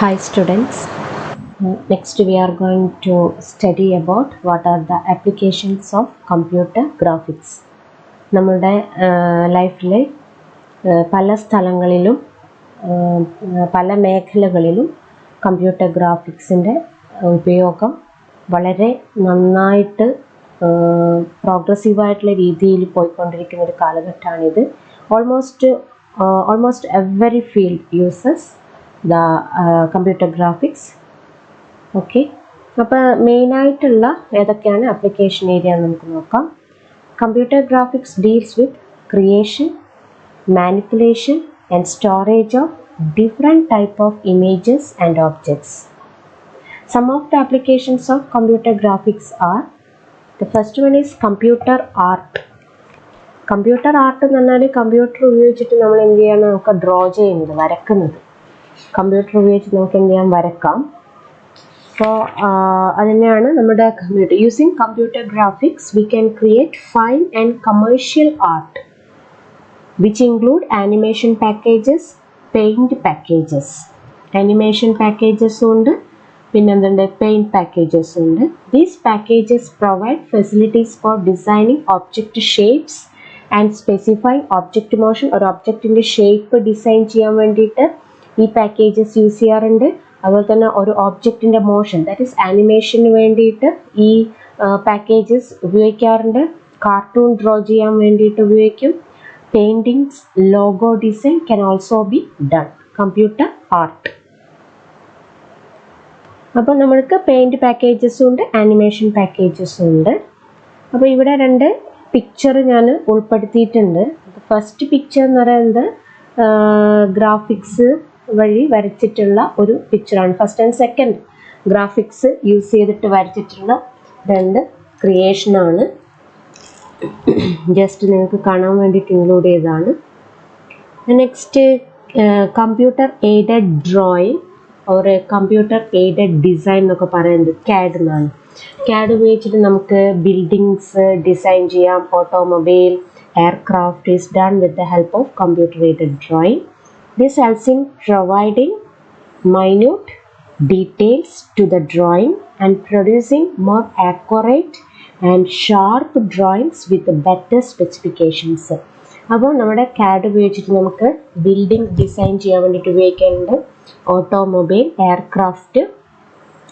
Hi students. Next we are going to study about what are the applications of computer graphics. നമ്മുടെ ലൈഫിലെ പല സ്ഥലങ്ങളിലും പല മേഖലകളിലും കമ്പ്യൂട്ടർ ഗ്രാഫിക്സിൻ്റെ ഉപയോഗം വളരെ നന്നായിട്ട് പ്രോഗ്രസീവായിട്ടുള്ള രീതിയിൽ പോയിക്കൊണ്ടിരിക്കുന്ന ഒരു കാലഘട്ടമാണിത്. Almost every field uses the computer graphics. Okay, അപ്പോൾ മെയിനായിട്ടുള്ള ഏതൊക്കെയാണ് ആപ്ലിക്കേഷൻ ഏരിയ നമുക്ക് നോക്കാം. Computer graphics deals with creation, manipulation and storage of different type of images and objects. Some of the applications of computer graphics are, the first one is computer art. Computer art എന്ന് പറഞ്ഞാൽ computer ഉപയോഗിച്ചിട്ട് നമ്മൾ എന്ത് ചെയ്യണം, നമുക്ക് draw ചെയ്യുന്നത്, വരക്കുന്നത്. Computer ഉപയോഗിച്ച് നമുക്ക് എന്ത് ചെയ്യാൻ, വരക്കാം. അപ്പോൾ അതിനെയാണ് നമ്മുടെ computer. Using computer graphics we can create fine and commercial art which include animation packages, paint packages. Animation പാക്കേജസും ഉണ്ട്, പിന്നെന്തുണ്ട്, പെയിൻറ് പാക്കേജസും ഉണ്ട്. These packages provide facilities for designing object shapes and specifying object motion. ഒരു ഒബ്ജക്റ്റിൻ്റെ shape design ചെയ്യാൻ വേണ്ടിയിട്ട് ഈ പാക്കേജസ് യൂസ് ചെയ്യാറുണ്ട്. അതുപോലെ തന്നെ ഒരു ഒബ്ജക്റ്റിൻ്റെ മോഷൻ, ദാറ്റ് ഈസ് ആനിമേഷന് വേണ്ടിയിട്ട് ഈ പാക്കേജസ് ഉപയോഗിക്കാറുണ്ട്. കാർട്ടൂൺ ഡ്രോ ചെയ്യാൻ വേണ്ടിയിട്ട് ഉപയോഗിക്കും. Paintings, logo design can also be done. Computer art. അപ്പോൾ നമ്മൾക്ക് പെയിൻറ് പാക്കേജസും ഉണ്ട്, ആനിമേഷൻ പാക്കേജസും ഉണ്ട്. അപ്പോൾ ഇവിടെ രണ്ട് പിക്ചർ ഞാൻ ഉൾപ്പെടുത്തിയിട്ടുണ്ട്. ഫസ്റ്റ് പിക്ചർ എന്ന് പറയുന്നത് ഗ്രാഫിക്സ് വഴി വരച്ചിട്ടുള്ള ഒരു പിക്ചറാണ്. First and second graphics use ചെയ്തിട്ട് വരച്ചിട്ടുള്ള രണ്ട് ക്രിയേഷനാണ്. ജസ്റ്റ് നിങ്ങൾക്ക് കാണാൻ വേണ്ടിയിട്ട് ഇൻക്ലൂഡ് ചെയ്തതാണ്. Next computer aided drawing or computer aided design എന്നൊക്കെ പറയുന്നത് CAD എന്നാണ്. CAD ഉപയോഗിച്ചിട്ട് നമുക്ക് ബിൽഡിങ്സ് ഡിസൈൻ ചെയ്യാം. Automobile, aircraft is done with the help of computer aided drawing. This helps in providing minute details to the drawing and producing more accurate and sharp drawings with better specifications. അപ്പോൾ നമ്മുടെ CAD ഉപയോഗിച്ചിട്ട് നമുക്ക് building design ചെയ്യാൻ വേണ്ടിയിട്ട് ഉപയോഗിക്കാറുണ്ട്. Automobile, aircraft,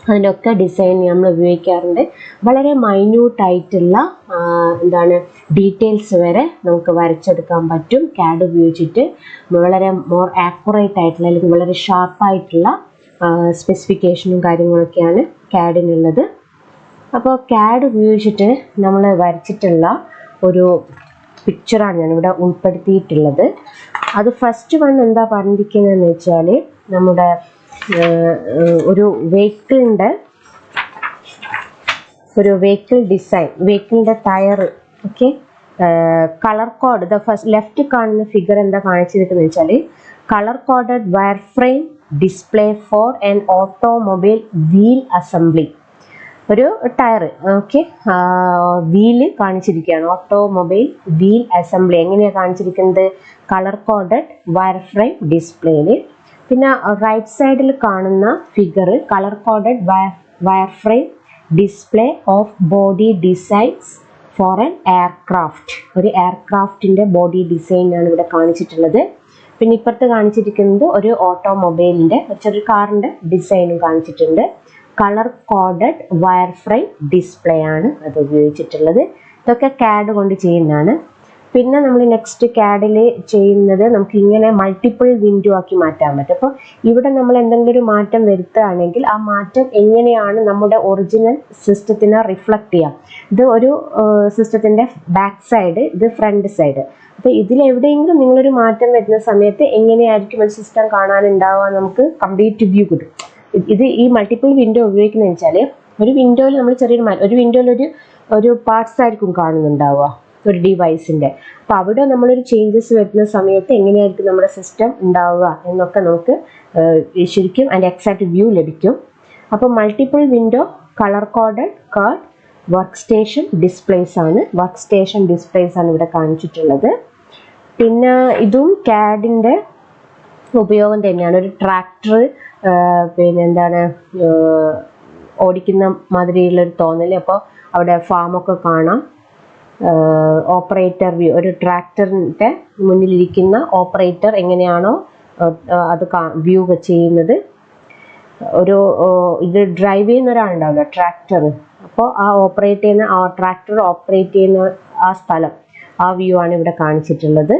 അതിനൊക്കെ design നമ്മൾ ഉപയോഗിക്കാറുണ്ട്. വളരെ മൈന്യൂട്ടായിട്ടുള്ള ഡീറ്റെയിൽസ് വരെ നമുക്ക് വരച്ചെടുക്കാൻ പറ്റും CAD ഉപയോഗിച്ചിട്ട്. വളരെ മോർ ആക്യുറേറ്റ് ആയിട്ടുള്ള, അല്ലെങ്കിൽ വളരെ ഷാർപ്പായിട്ടുള്ള സ്പെസിഫിക്കേഷനും കാര്യങ്ങളൊക്കെയാണ് CADനുള്ളത്. അപ്പോൾ CAD ഉപയോഗിച്ചിട്ട് നമ്മൾ വരച്ചിട്ടുള്ള ഒരു പിക്ചറാണ് ഞാനിവിടെ ഉൾപ്പെടുത്തിയിട്ടുള്ളത്. അത് ഫസ്റ്റ് വൺ എന്താ പറഞ്ഞിരിക്കുന്നതെന്ന് വെച്ചാൽ, നമ്മുടെ ഒരു വെഹിക്കിൾ ഡിസൈൻ, വെഹിക്കിളിൻ്റെ tyre. Okay, colour code. The first left കാണുന്ന ഫിഗർ എന്താ കാണിച്ചിരിക്കുന്നത് വെച്ചാൽ, colour coded wire frame display for an automobile wheel assembly. ഒരു ടയർ, ഓക്കെ, വീല് കാണിച്ചിരിക്കുകയാണ്. ഓട്ടോമൊബൈൽ വീൽ അസംബ്ലി എങ്ങനെയാണ് കാണിച്ചിരിക്കുന്നത്, കളർ കോഡഡ് വയർ ഫ്രെയിം ഡിസ്പ്ലേയിൽ. പിന്നെ റൈറ്റ് സൈഡിൽ കാണുന്ന figure colour coded wire frame display of body designs for an aircraft. ഒരു എയർക്രാഫ്റ്റിൻ്റെ ബോഡി ഡിസൈനാണ് ഇവിടെ കാണിച്ചിട്ടുള്ളത്. പിന്നെ ഇപ്പുറത്ത് കാണിച്ചിരിക്കുന്നത് ഒരു ഓട്ടോമൊബൈലിൻ്റെ, ചെറിയ കാറിൻ്റെ ഡിസൈനും കാണിച്ചിട്ടുണ്ട്. Colour coded wire frame display ആണ് അത് ഉപയോഗിച്ചിട്ടുള്ളത്. ഇതൊക്കെ CAD കൊണ്ട് ചെയ്യുന്നതാണ്. പിന്നെ നമ്മൾ നെക്സ്റ്റ് CADൽ ചെയ്യുന്നത് നമുക്ക് ഇങ്ങനെ മൾട്ടിപ്പിൾ വിൻഡോ ആക്കി മാറ്റാൻ പറ്റും. അപ്പോൾ ഇവിടെ നമ്മൾ എന്തെങ്കിലും ഒരു മാറ്റം വരുത്തുകയാണെങ്കിൽ ആ മാറ്റം എങ്ങനെയാണ് നമ്മുടെ ഒറിജിനൽ സിസ്റ്റത്തിനെ റിഫ്ലക്റ്റ് ചെയ്യാം. ഇത് ഒരു സിസ്റ്റത്തിൻ്റെ ബാക്ക് സൈഡ്, ഇത് ഫ്രണ്ട് സൈഡ്. അപ്പോൾ ഇതിലെവിടെയെങ്കിലും നിങ്ങളൊരു മാറ്റം വരുന്ന സമയത്ത് എങ്ങനെയായിരിക്കും ഒരു സിസ്റ്റം കാണാനുണ്ടാവുക, നമുക്ക് കംപ്ലീറ്റ് വ്യൂ കിട്ടും. ഇത് ഈ മൾട്ടിപ്പിൾ വിൻഡോ ഉപയോഗിക്കുന്നതെന്ന് വെച്ചാൽ, ഒരു വിൻഡോയിൽ നമ്മൾ ചെറിയൊരു ഒരു വിൻഡോയിൽ ഒരു പാർട്സ് ആയിരിക്കും കാണുന്നുണ്ടാവുക ഒരു ഡിവൈസിൻ്റെ. അപ്പോൾ അവിടെ നമ്മളൊരു ചേഞ്ചസ് വരുന്ന സമയത്ത് എങ്ങനെയായിരിക്കും നമ്മുടെ സിസ്റ്റം ഉണ്ടാവുക എന്നൊക്കെ നമുക്ക് ശരിക്കും അതിൻ്റെ എക്സാക്റ്റ് വ്യൂ ലഭിക്കും. അപ്പോൾ multiple window, colour coded card, work station displays ആണ് ഇവിടെ കാണിച്ചിട്ടുള്ളത്. പിന്നെ ഇതും CADൻ്റെ ഉപയോഗം തന്നെയാണ്. ഒരു ട്രാക്ടർ പിന്നെ എന്താണ് ഓടിക്കുന്ന മാതിരിയുള്ളൊരു തോന്നൽ. അപ്പോൾ അവിടെ ഫാമൊക്കെ കാണാം. ഓപ്പറേറ്റർ വ്യൂ, ഒരു ട്രാക്ടറിൻ്റെ മുന്നിലിരിക്കുന്ന ഓപ്പറേറ്റർ എങ്ങനെയാണോ അത് വ്യൂ ചെയ്യുന്നത്, ഒരു ഇത് ഡ്രൈവ് ചെയ്യുന്ന ഒരാളുണ്ടാവില്ല, ട്രാക്ടർ. അപ്പോൾ ആ ഓപ്പറേറ്റ് ചെയ്യുന്ന ആ ട്രാക്ടർ ഓപ്പറേറ്റ് ചെയ്യുന്ന ആ സ്ഥലം, ആ വ്യൂ ആണ് ഇവിടെ കാണിച്ചിട്ടുള്ളത്.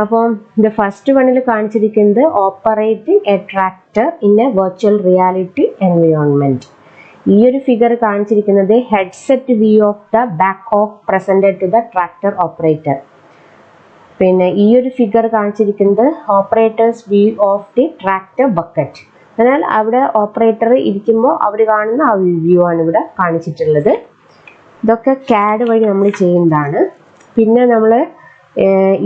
അപ്പം ഇത് ഫസ്റ്റ് വണ്ണിൽ കാണിച്ചിരിക്കുന്നത് operating a tractor in a virtual reality environment. ഈ ഒരു ഫിഗർ കാണിച്ചിരിക്കുന്നത് headset view of the back of presented to the tractor operator. പിന്നെ ഈ ഒരു ഫിഗർ കാണിച്ചിരിക്കുന്നത് operator's view of the tractor bucket. എന്നാൽ അവിടെ ഓപ്പറേറ്റർ ഇരിക്കുമ്പോൾ അവർ കാണുന്ന ആ വ്യൂ ആണ് ഇവിടെ കാണിച്ചിട്ടുള്ളത്. ഇതൊക്കെ CAD വഴി നമ്മൾ ചെയ്യുന്നതാണ്. പിന്നെ നമ്മൾ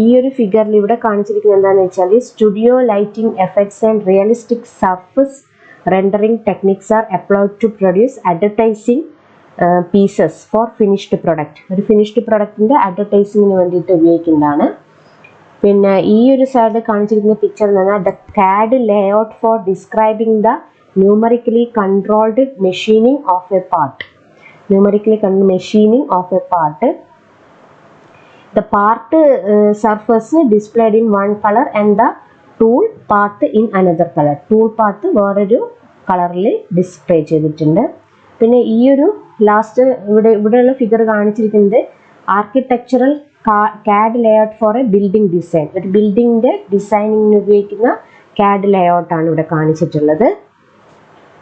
ഈ ഒരു ഫിഗറിൽ ഇവിടെ കാണിച്ചിരിക്കുന്നത് എന്താണെന്ന് വെച്ചാൽ studio lighting effects and realistic surface rendering techniques are applied to produce advertising pieces for finished product. ഒരു ഫിനിഷ്ഡ് പ്രൊഡക്റ്റിൻ്റെ അഡ്വർടൈസിങ്ങിന് വേണ്ടിയിട്ട് ഉപയോഗിക്കുന്നതാണ്. പിന്നെ ഈ ഒരു സൈഡിൽ കാണിച്ചിരിക്കുന്ന പിക്ചർ എന്ന് പറഞ്ഞാൽ the CAD layout for describing the numerically controlled machining of A part. The part surface displayed in one color and the tool part in another color. Tool part വേറൊരു കളറിൽ ഡിസ്പ്ലേ ചെയ്തിട്ടുണ്ട്. പിന്നെ ഈ ഒരു ലാസ്റ്റ് ഇവിടെയുള്ള figure കാണിച്ചിരിക്കുന്നത് architectural CAD layout for a building design. ഒരു ബിൽഡിങ്ങിൻ്റെ ഡിസൈനിങ്ങിന് ഉപയോഗിക്കുന്ന CAD ലേഔട്ടാണ് ഇവിടെ കാണിച്ചിട്ടുള്ളത്.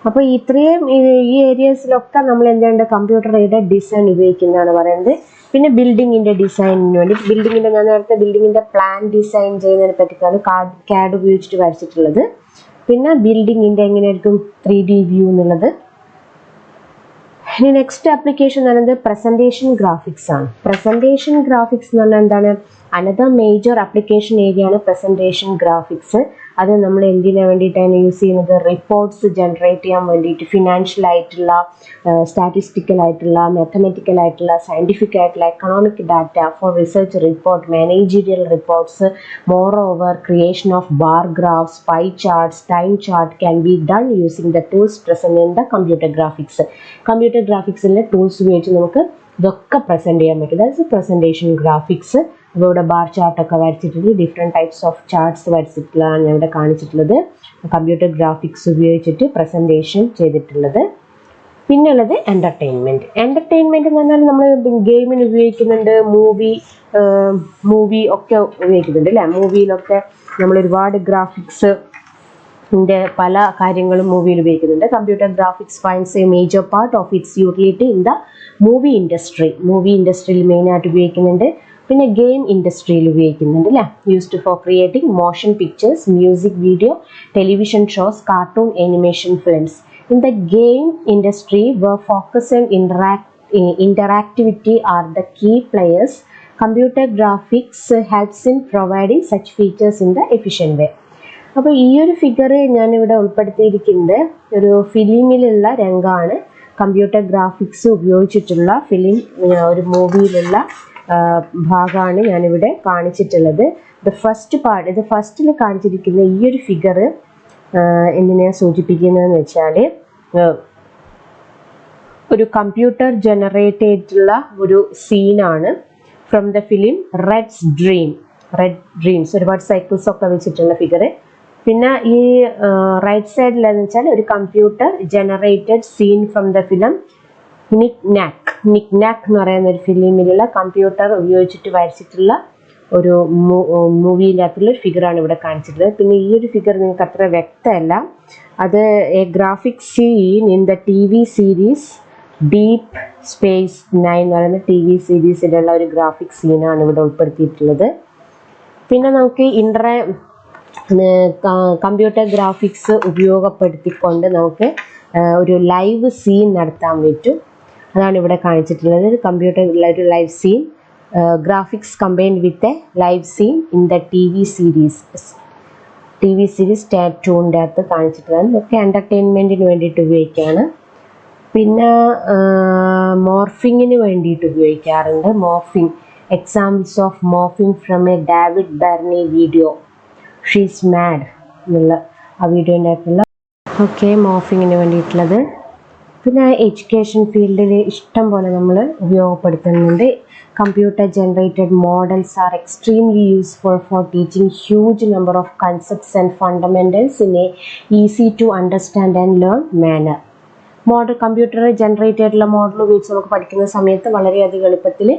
അപ്പോൾ ഇത്രയും ഈ ഏരിയസിലൊക്കെ നമ്മൾ എന്തുണ്ട് കമ്പ്യൂട്ടർ എയ്ഡഡ് ഡിസൈൻ ഉപയോഗിക്കുന്നതാണ് പറയുന്നത്. പിന്നെ ബിൽഡിങ്ങിൻ്റെ ഡിസൈനിന് വേണ്ടി ഞാൻ നേരത്തെ ബിൽഡിങ്ങിൻ്റെ പ്ലാൻ ഡിസൈൻ ചെയ്യുന്നതിനെ പറ്റിയിട്ടാണ് CAD ഉപയോഗിച്ചിട്ട് വരച്ചിട്ടുള്ളത്. പിന്നെ ബിൽഡിങ്ങിൻ്റെ എങ്ങനെയായിരിക്കും 3D വ്യൂ എന്നുള്ളത്. ഇനി നെക്സ്റ്റ് ആപ്ലിക്കേഷൻ എന്ന് പറയുന്നത് പ്രസൻറ്റേഷൻ ഗ്രാഫിക്സ് ആണ്. പ്രസൻറ്റേഷൻ ഗ്രാഫിക്സ് എന്ന് പറഞ്ഞാൽ എന്താണ്, അനദർ മേജർ ആപ്ലിക്കേഷൻ ഏരിയ ആണ് പ്രസൻറ്റേഷൻ ഗ്രാഫിക്സ്. അത് നമ്മൾ എന്തിനു വേണ്ടിയിട്ടാണ് യൂസ് ചെയ്യുന്നത്, റിപ്പോർട്ട്സ് ജനറേറ്റ് ചെയ്യാൻ വേണ്ടിയിട്ട്, ഫിനാൻഷ്യൽ ആയിട്ടുള്ള, സ്റ്റാറ്റിസ്റ്റിക്കൽ ആയിട്ടുള്ള, മാത്തമെറ്റിക്കൽ ആയിട്ടുള്ള, സയൻറ്റിഫിക് ആയിട്ടുള്ള, economic data for research report, managerial reports. Moreover creation of bar graphs, pie charts, time chart can be done using the tools present in the computer graphics. Computer ഗ്രാഫിക്സിലെ tools ഉപയോഗിച്ച് നമുക്ക് ഇതൊക്കെ present ചെയ്യാൻ പറ്റും. That's presentation graphics. അപ്പോൾ ഇവിടെ bar ചാർട്ടൊക്കെ വരച്ചിട്ടുണ്ട്, ഡിഫറെൻറ്റ് ടൈപ്സ് ഓഫ് ചാർട്ട്സ് വരച്ചിട്ടുള്ളതാണ് ഞാൻ ഇവിടെ കാണിച്ചിട്ടുള്ളത്. കമ്പ്യൂട്ടർ ഗ്രാഫിക്സ് ഉപയോഗിച്ചിട്ട് പ്രസൻറ്റേഷൻ ചെയ്തിട്ടുള്ളത്. പിന്നുള്ളത് എൻ്റർടൈൻമെൻറ്റ്. എൻ്റർടൈൻമെൻറ്റ് എന്ന് പറഞ്ഞാൽ നമ്മൾ ഗെയിമിന് ഉപയോഗിക്കുന്നുണ്ട്, മൂവി ഒക്കെ ഉപയോഗിക്കുന്നുണ്ട് അല്ലേ. മൂവിയിലൊക്കെ നമ്മൾ ഒരുപാട് ഗ്രാഫിക്സ് പല കാര്യങ്ങളും മൂവിയിൽ ഉപയോഗിക്കുന്നുണ്ട്. Computer graphics finds A major part of its utility in the movie ഇൻഡസ്ട്രിയിൽ മെയിനായിട്ട് ഉപയോഗിക്കുന്നുണ്ട്. പിന്നെ ഗെയിം ഇൻഡസ്ട്രിയിൽ ഉപയോഗിക്കുന്നുണ്ട് അല്ലേ. Used for creating motion pictures, music video, television shows, cartoon, animation films. In the game industry where focus and interactivity are the key players, computer graphics helps in providing such features in the efficient way. അപ്പോൾ ഈ ഒരു figure ഞാനിവിടെ ഉൾപ്പെടുത്തിയിരിക്കുന്നത് ഒരു ഫിലിമിലുള്ള രംഗമാണ്. Computer graphics ഉപയോഗിച്ചിട്ടുള്ള ഒരു മൂവിയിലുള്ള ഭാഗമാണ് ഞാനിവിടെ കാണിച്ചിട്ടുള്ളത്. ഇത് ഫസ്റ്റിൽ കാണിച്ചിരിക്കുന്ന ഈ ഒരു ഫിഗർ എന്തിനെയാണ് സൂചിപ്പിക്കുന്നതെന്ന് വെച്ചാൽ ഒരു കമ്പ്യൂട്ടർ ജനറേറ്റ് ചെയ്തിട്ടുള്ള ഒരു സീനാണ് from the film red dreams. ഒരുപാട് സൈക്കിൾസ് ഒക്കെ വെച്ചിട്ടുള്ള ഫിഗർ. പിന്നെ ഈ റൈറ്റ് സൈഡിലെന്ന് വെച്ചാൽ ഒരു computer generated scene from the film knick knack എന്ന് പറയുന്ന ഒരു ഫിലിമിലുള്ള കമ്പ്യൂട്ടർ ഉപയോഗിച്ചിട്ട് വരച്ചിട്ടുള്ള ഒരു മൂവിയിനകത്തുള്ള ഒരു ഫിഗറാണ് ഇവിടെ കാണിച്ചിട്ടുള്ളത്. പിന്നെ ഈ ഒരു ഫിഗർ നിങ്ങൾക്ക് അത്ര വ്യക്തമല്ല. അത് A graphic scene in the TV series deep space 9 എന്ന് പറയുന്ന TV സീരീസിലുള്ള ഒരു ഗ്രാഫിക് സീനാണ് ഇവിടെ ഉൾപ്പെടുത്തിയിട്ടുള്ളത്. പിന്നെ നമുക്ക് കമ്പ്യൂട്ടർ ഗ്രാഫിക്സ് ഉപയോഗപ്പെടുത്തിക്കൊണ്ട് നമുക്ക് ഒരു ലൈവ് സീൻ നടത്താൻ പറ്റും. അതാണ് ഇവിടെ കാണിച്ചിട്ടുള്ളത്. ഒരു live scene, graphics combined with a live scene in the TV series ടാറ്റൂണിൻ്റെ അകത്ത് കാണിച്ചിട്ടുള്ളത്. ഇതൊക്കെ എൻ്റർടൈൻമെൻറ്റിന് വേണ്ടിയിട്ട് ഉപയോഗിക്കുകയാണ്. പിന്നെ മോർഫിങ്ങിന് വേണ്ടിയിട്ട് ഉപയോഗിക്കാറുണ്ട്. Examples of morphing from A David Bernie video she's mad എന്നുള്ള ആ വീഡിയോൻ്റെ അകത്തുള്ള ഓക്കെ, മോർഫിങ്ങിന് വേണ്ടിയിട്ടുള്ളത്. പിന്നെ എഡ്യൂക്കേഷൻ ഫീൽഡിൽ ഇഷ്ടം പോലെ നമ്മൾ ഉപയോഗപ്പെടുത്തുന്നുണ്ട്. Computer generated models are extremely useful for teaching huge number of concepts and fundamentals in a easy to understand and learn manner. Computer generate ആയിട്ടുള്ള മോഡൽ ഉപയോഗിച്ച് നമുക്ക് പഠിക്കുന്ന സമയത്ത് വളരെയധികം എളുപ്പത്തിൽ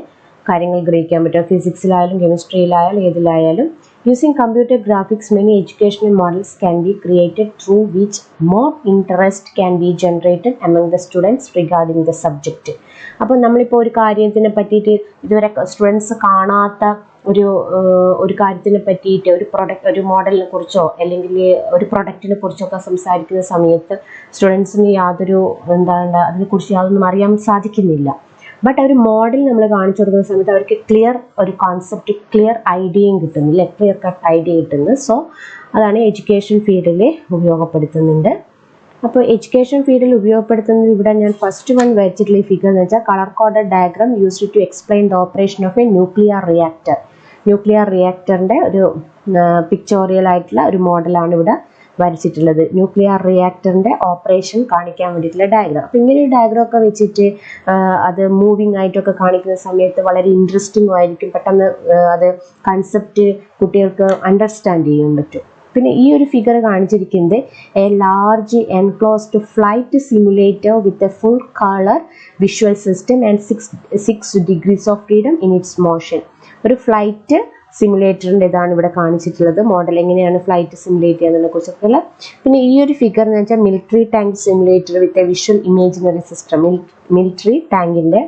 കാര്യങ്ങൾ ഗ്രഹിക്കാൻ പറ്റും. ഫിസിക്സിലായാലും കെമിസ്ട്രിയിലായാലും ഏതിലായാലും. Using computer graphics, many educational models can be created through which more interest can be generated among the students regarding the subject. അപ്പോൾ നമ്മളിപ്പോൾ ഒരു കാര്യത്തിനെ പറ്റിയിട്ട് ഇതുവരെ സ്റ്റുഡൻസ് കാണാത്ത ഒരു കാര്യത്തിനെ പറ്റിയിട്ട് ഒരു മോഡലിനെ കുറിച്ചോ അല്ലെങ്കിൽ ഒരു പ്രൊഡക്റ്റിനെ കുറിച്ചൊക്കെ സംസാരിക്കുന്ന സമയത്ത് സ്റ്റുഡൻസിന് യാതൊരു അതിനെക്കുറിച്ച് യാതൊന്നും അറിയാൻ സാധിക്കുന്നില്ല. ബട്ട് ഒരു മോഡൽ നമ്മൾ കാണിച്ചു കൊടുക്കുന്ന സമയത്ത് അവർക്ക് ക്ലിയർ ഒരു കോൺസെപ്റ്റ്, ക്ലിയർ ഐഡിയയും കിട്ടുന്നില്ല, ക്ലിയർ കട്ട് ഐഡിയ കിട്ടുന്നു. സോ അതാണ് എഡ്യൂക്കേഷൻ ഫീൽഡിൽ ഉപയോഗപ്പെടുത്തുന്നുണ്ട്. അപ്പോൾ എഡ്യൂക്കേഷൻ ഫീൽഡിൽ ഉപയോഗപ്പെടുത്തുന്നത് ഇവിടെ ഞാൻ ഫസ്റ്റ് വൺ വരച്ചിട്ടുള്ള ഈ ഫിഗർ എന്ന് വെച്ചാൽ colour coded diagram used to explain the operation of a nuclear reactor. Nuclear റിയാക്ടറിൻ്റെ ഒരു പിക്ചോറിയൽ ആയിട്ടുള്ള ഒരു മോഡലാണ് ഇവിടെ വരച്ചിട്ടുള്ളത്. ന്യൂക്ലിയർ റിയാക്ടറിൻ്റെ ഓപ്പറേഷൻ കാണിക്കാൻ വേണ്ടിയിട്ടുള്ള ഡയഗ്രാം. അപ്പോൾ ഇങ്ങനെ ഒരു ഡയഗ്രാം ഒക്കെ വെച്ചിട്ട് അത് മൂവിങ് ആയിട്ടൊക്കെ കാണിക്കുന്ന സമയത്ത് വളരെ ഇൻട്രസ്റ്റിംഗ് ആയിരിക്കും. പെട്ടെന്ന് അത് കൺസെപ്റ്റ് കുട്ടികൾക്ക് അണ്ടർസ്റ്റാൻഡ് ചെയ്യാൻ പറ്റും. പിന്നെ ഈ ഒരു ഫിഗർ കാണിച്ചിരിക്കുന്നത് A large enclosed flight simulator with A full colour visual system and 6 degrees of freedom in its motion. ഒരു ഫ്ലൈറ്റ് സിമുലേറ്ററിൻ്റെ ഇതാണ് ഇവിടെ കാണിച്ചിട്ടുള്ളത്. മോഡൽ എങ്ങനെയാണ് ഫ്ലൈറ്റ് സിമുലേറ്റ് ചെയ്യുന്നതിനെ കുറിച്ചൊക്കെയുള്ള. പിന്നെ ഈ ഒരു ഫിഗർ എന്ന് വെച്ചാൽ military tank simulator with a visual imaginary system. Military ടാങ്കിൻ്റെ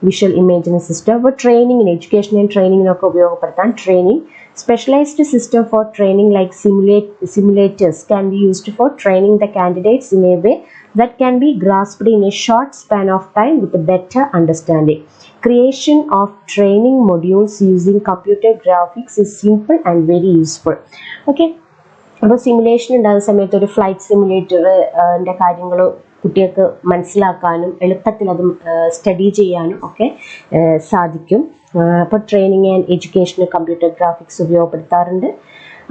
വിഷ്വൽ ഇമേജിനറി സിസ്റ്റം. അപ്പോൾ ട്രെയിനിങ്ങിന്, എഡ്യൂക്കേഷൻ ആൻഡ് ട്രെയിനിങ്ങിനൊക്കെ ഉപയോഗപ്പെടുത്താൻ training. Specialized system for training like simulators can be used for training the candidates in a way that can be grasped in a short span of time with a better understanding. Creation of training modules using computer graphics is simple and very useful. Okay. അപ്പോൾ simulation ഉണ്ടാകുന്ന സമയത്ത് ഒരു flight സിമുലേറ്ററിൻ്റെ കാര്യങ്ങൾ കുട്ടികൾക്ക് മനസ്സിലാക്കാനും എളുപ്പത്തിൽ അത് study ചെയ്യാനും ഒക്കെ സാധിക്കും. അപ്പോൾ ട്രെയിനിങ് ആൻഡ് എഡ്യൂക്കേഷന് കമ്പ്യൂട്ടർ ഗ്രാഫിക്സ് ഉപയോഗപ്പെടുത്താറുണ്ട്.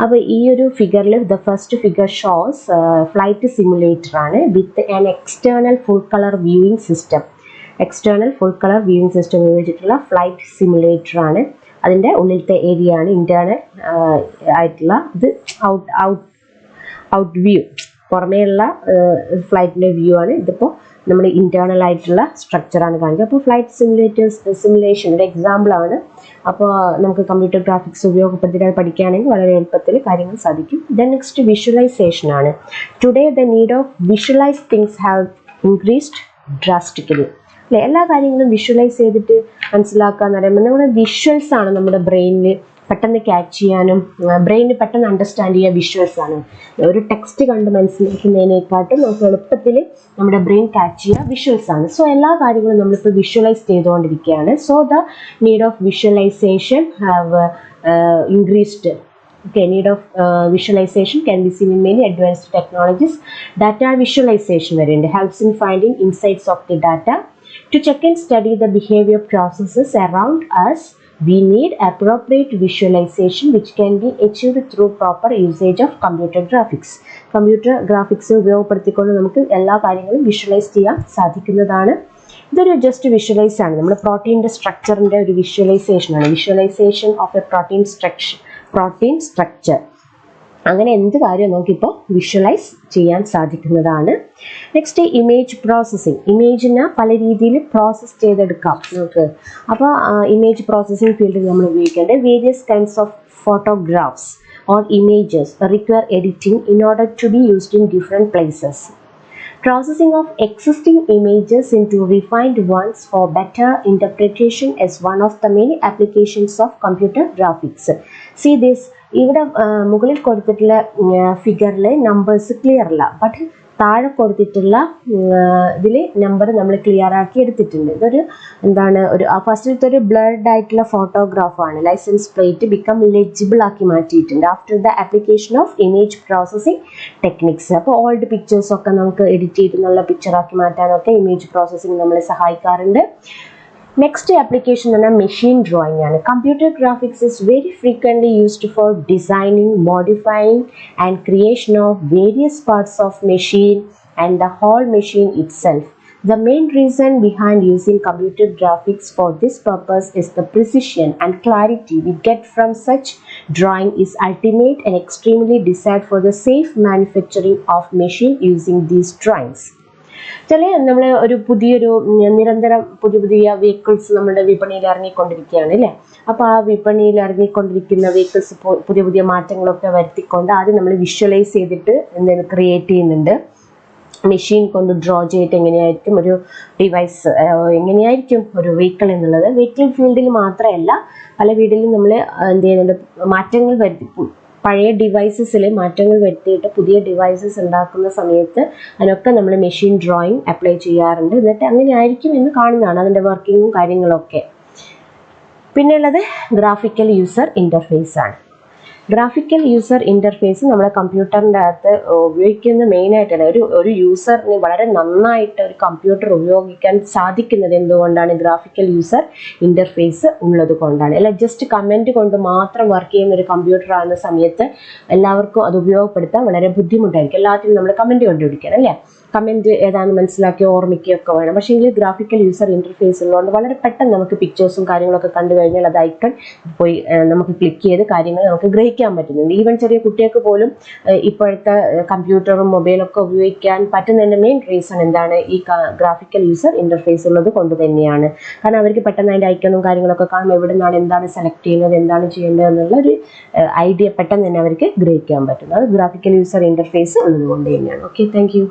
അപ്പോൾ ഈ ഒരു ഫിഗറിൽ the first figure shows flight simulator ആണ് with an external full colour viewing system. External full colour viewing system ഉപയോഗിച്ചിട്ടുള്ള ഫ്ലൈറ്റ് സിമുലേറ്റർ ആണ്. അതിൻ്റെ ഉള്ളിലത്തെ ഏരിയ ആണ് ഇൻറ്റേർണൽ ആയിട്ടുള്ള ഇത്. ഔട്ട് വ്യൂ, പുറമേയുള്ള ഫ്ലൈറ്റിൻ്റെ വ്യൂ ആണ്. ഇതിപ്പോൾ നമ്മൾ ഇൻറ്റേർണൽ ആയിട്ടുള്ള സ്ട്രക്ചറാണ് കാണിക്കുക. അപ്പോൾ ഫ്ലൈറ്റ് സിമുലേഷൻ ഒരു എക്സാമ്പിളാണ്. അപ്പോൾ നമുക്ക് കമ്പ്യൂട്ടർ ഗ്രാഫിക്സ് ഉപയോഗപ്പെടുത്തിയിട്ട് പഠിക്കുകയാണെങ്കിൽ വളരെ എളുപ്പത്തിൽ കാര്യങ്ങൾ സാധിക്കും. ദെൻ നെക്സ്റ്റ് വിഷ്വലൈസേഷൻ ആണ്. Today the need of visualise things have increased drastically. അല്ലെ, എല്ലാ കാര്യങ്ങളും വിഷ്വലൈസ് ചെയ്തിട്ട് മനസ്സിലാക്കുക എന്ന് പറയുമ്പോൾ നമ്മുടെ വിഷ്വൽസ് ആണ് നമ്മുടെ ബ്രെയിനിൽ പെട്ടെന്ന് ക്യാച്ച് ചെയ്യാനും ബ്രെയിനിന് പെട്ടെന്ന് അണ്ടർസ്റ്റാൻഡ് ചെയ്യാൻ വിഷ്വൽസ് ആണ്. ഒരു ടെക്സ്റ്റ് കണ്ട് മനസ്സിലാക്കുന്നതിനേക്കാട്ടും നമുക്ക് എളുപ്പത്തിൽ നമ്മുടെ ബ്രെയിൻ ക്യാച്ച് ചെയ്യുക വിഷ്വൽസ് ആണ്. സോ എല്ലാ കാര്യങ്ങളും നമ്മളിപ്പോൾ വിഷ്വലൈസ് ചെയ്തുകൊണ്ടിരിക്കുകയാണ്. So the need of visualisation have increased. Okay, need of visualization can be seen in many advanced technologies. Data visualization helps in finding insights of the data. To check and study the behavior processes around us, we need appropriate visualization which can be achieved through proper usage of computer graphics. Computer graphics ഉപയോഗപ്പെടുത്തിക്കൊണ്ട് നമുക്ക് എല്ലാ കാര്യങ്ങളും visualise ചെയ്യാൻ സാധിക്കുന്നതാണ്. ഇതൊരു just visualise ആണ്. നമ്മുടെ പ്രോട്ടീൻ്റെ സ്ട്രക്ചറിൻ്റെ ഒരു വിഷ്വലൈസേഷൻ ആണ്. Visualisation of A protein structure. അങ്ങനെ എന്ത് കാര്യം നമുക്കിപ്പോൾ വിഷ്വലൈസ് ചെയ്യാൻ സാധിക്കുന്നതാണ്. Next image processing. ഇമേജിനെ പല രീതിയിൽ പ്രോസസ്സ് ചെയ്തെടുക്കാം നമുക്ക്. അപ്പോൾ ഇമേജ് പ്രോസസ്സിങ് ഫീൽഡിൽ നമ്മൾ ഉപയോഗിക്കേണ്ടത് various kinds of photographs or images require editing in order to be used in different places. Processing of existing images into refined ones for better interpretation is one of the many applications of computer graphics. See this, ഇവിടെ മുകളിൽ കൊടുത്തിട്ടുള്ള ഫിഗറിൽ numbers clear അല്ല, but താഴെ കൊടുത്തിട്ടുള്ള ഇതിൽ number നമ്മൾ clear ആക്കി എടുത്തിട്ടുണ്ട്. ഇതൊരു ഒരു ഫസ്റ്റിലത്തെ ഒരു ബ്ലർഡ് ആയിട്ടുള്ള ഫോട്ടോഗ്രാഫാണ്. ലൈസൻസ് പ്ലേറ്റ് ബിക്കം ലെജിബിൾ ആക്കി മാറ്റിയിട്ടുണ്ട് after the application of image processing techniques. അപ്പോൾ ഓൾഡ് പിക്ചേഴ്സൊക്കെ നമുക്ക് എഡിറ്റ് ചെയ്ത് നല്ല പിക്ചറാക്കി മാറ്റാനൊക്കെ ഇമേജ് പ്രോസസ്സിംഗ് നമ്മളെ സഹായിക്കാറുണ്ട്. Next application is machine drawing. Computer graphics is very frequently used for designing, modifying and creation of various parts of machine and the whole machine itself. The main reason behind using computer graphics for this purpose is the precision and clarity we get from such drawing is ultimate and extremely desired for the safe manufacturing of machine using these drawings. ചില നമ്മൾ ഒരു പുതിയൊരു നിരന്തരം പുതിയ vehicles നമ്മുടെ വിപണിയിൽ ഇറങ്ങിക്കൊണ്ടിരിക്കുകയാണ് അല്ലേ. അപ്പോൾ ആ വിപണിയിൽ ഇറങ്ങിക്കൊണ്ടിരിക്കുന്ന വെഹിക്കിൾസ് പുതിയ മാറ്റങ്ങളൊക്കെ വരുത്തിക്കൊണ്ട് ആദ്യം നമ്മൾ വിഷ്വലൈസ് ചെയ്തിട്ട് എന്തെങ്കിലും ക്രിയേറ്റ് ചെയ്യുന്നുണ്ട്. മെഷീൻ കൊണ്ട് ഡ്രോ ചെയ്തിട്ട് എങ്ങനെയായിരിക്കും ഒരു ഡിവൈസ്, എങ്ങനെയായിരിക്കും ഒരു വെഹിക്കിൾ എന്നുള്ളത്. വെഹിക്കിൾ ഫീൽഡിൽ മാത്രമല്ല പല വീട്ടിലും നമ്മൾ എന്ത് ചെയ്യുന്നുണ്ട്, മാറ്റങ്ങൾ വരുത്തി പഴയ ഡിവൈസസിൽ മാറ്റങ്ങൾ വരുത്തിയിട്ട് പുതിയ ഡിവൈസസ് ഉണ്ടാക്കുന്ന സമയത്ത് അതിനൊക്കെ നമ്മൾ മെഷീൻ ഡ്രോയിങ് അപ്ലൈ ചെയ്യാറുണ്ട്. എന്നിട്ട് അങ്ങനെ ആയിരിക്കും എന്ന് കാണുന്നതാണ് അതിൻ്റെ വർക്കിങ്ങും കാര്യങ്ങളൊക്കെ. പിന്നെയുള്ളത് ഗ്രാഫിക്കൽ യൂസർ ഇൻ്റർഫേസ് ആണ്. ഗ്രാഫിക്കൽ യൂസർ ഇൻ്റർഫേസ് നമ്മുടെ കമ്പ്യൂട്ടറിൻ്റെ അകത്ത് ഉപയോഗിക്കുന്ന മെയിനായിട്ടാണ്. ഒരു യൂസറിന് വളരെ നന്നായിട്ട് ഒരു കമ്പ്യൂട്ടർ ഉപയോഗിക്കാൻ സാധിക്കുന്നത് എന്തുകൊണ്ടാണ്? ഗ്രാഫിക്കൽ യൂസർ ഇൻ്റർഫേസ് ഉള്ളത് കൊണ്ടാണ്. അല്ല ജസ്റ്റ് കമൻറ്റ് കൊണ്ട് മാത്രം വർക്ക് ചെയ്യുന്ന ഒരു കമ്പ്യൂട്ടർ ആകുന്ന സമയത്ത് എല്ലാവർക്കും അത് ഉപയോഗപ്പെടുത്താൻ വളരെ ബുദ്ധിമുട്ടായിരിക്കും. എല്ലാത്തിനും നമ്മൾ കമൻറ്റ് കണ്ടുപിടിക്കണം അല്ലേ. കമൻറ്റ് ഏതാണെന്ന് മനസ്സിലാക്കി ഓർമ്മിക്കുകയൊക്കെ വേണം. പക്ഷേ എങ്കിൽ ഗ്രാഫിക്കൽ യൂസർ ഇൻ്റർഫേസ് ഉള്ളതുകൊണ്ട് വളരെ പെട്ടെന്ന് നമുക്ക് പിക്ചേഴ്സും കാര്യങ്ങളൊക്കെ കണ്ടു കഴിഞ്ഞാൽ അത് ഐക്കൺ പോയി നമുക്ക് ക്ലിക്ക് ചെയ്ത് കാര്യങ്ങൾ നമുക്ക് ഗ്രഹിക്കാൻ പറ്റുന്നുണ്ട്. ഈവൻ ചെറിയ കുട്ടികൾക്ക് പോലും ഇപ്പോഴത്തെ കമ്പ്യൂട്ടറും മൊബൈലൊക്കെ ഉപയോഗിക്കാൻ പറ്റുന്നതിൻ്റെ മെയിൻ റീസൺ എന്താണ്? ഈ ഗ്രാഫിക്കൽ യൂസർ ഇൻ്റർഫേസ് ഉള്ളത് കൊണ്ട് തന്നെയാണ്. കാരണം അവർക്ക് പെട്ടെന്ന് അതിൻ്റെ ഐക്കണും കാര്യങ്ങളൊക്കെ കാണുമ്പോൾ എവിടെ നിന്നാണ് എന്താണ് സെലക്ട് ചെയ്യുന്നത്, എന്താണ് ചെയ്യേണ്ടത് എന്നുള്ള ഒരു ഐഡിയ പെട്ടെന്ന് തന്നെ അവർക്ക് ഗ്രഹിക്കാൻ പറ്റുന്നത്. അത് ഗ്രാഫിക്കൽ യൂസർ ഇൻ്റർഫേസ് ഉള്ളത് കൊണ്ട് തന്നെയാണ്. Okay, thank you.